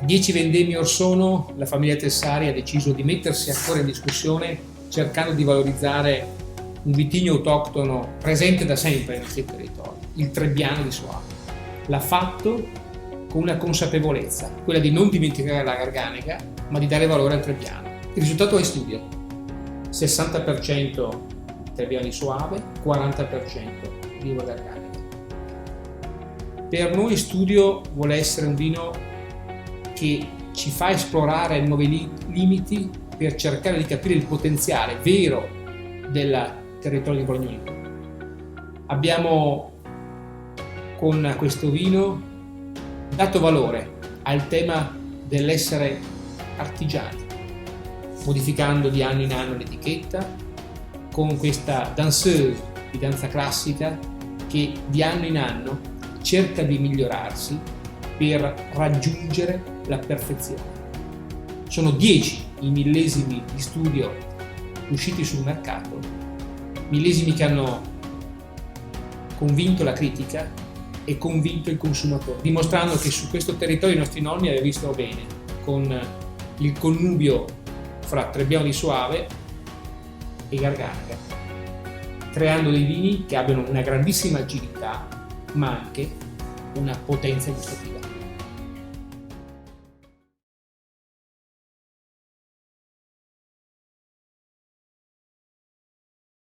10 vendemmie or sono, la famiglia Tessari ha deciso di mettersi ancora in discussione cercando di valorizzare un vitigno autoctono presente da sempre nel nostro territorio, il Trebbiano di Soave. L'ha fatto con una consapevolezza, quella di non dimenticare la Garganega, ma di dare valore al Trebbiano. Il risultato è studio: 60% Trebbiano di Soave, 40% di uva Garganega. Per noi Studio vuole essere un vino che ci fa esplorare nuovi limiti per cercare di capire il potenziale vero del territorio di Bologna. Abbiamo con questo vino dato valore al tema dell'essere artigiani, modificando di anno in anno l'etichetta con questa danseuse di danza classica che di anno in anno cerca di migliorarsi per raggiungere la perfezione. Sono 10 i millesimi di Studio usciti sul mercato, millesimi che hanno convinto la critica e convinto il consumatore, dimostrando che su questo territorio i nostri nonni avevano visto bene, con il connubio fra Trebbiano di Soave e Garganega, creando dei vini che abbiano una grandissima agilità, ma anche una potenza gustativa.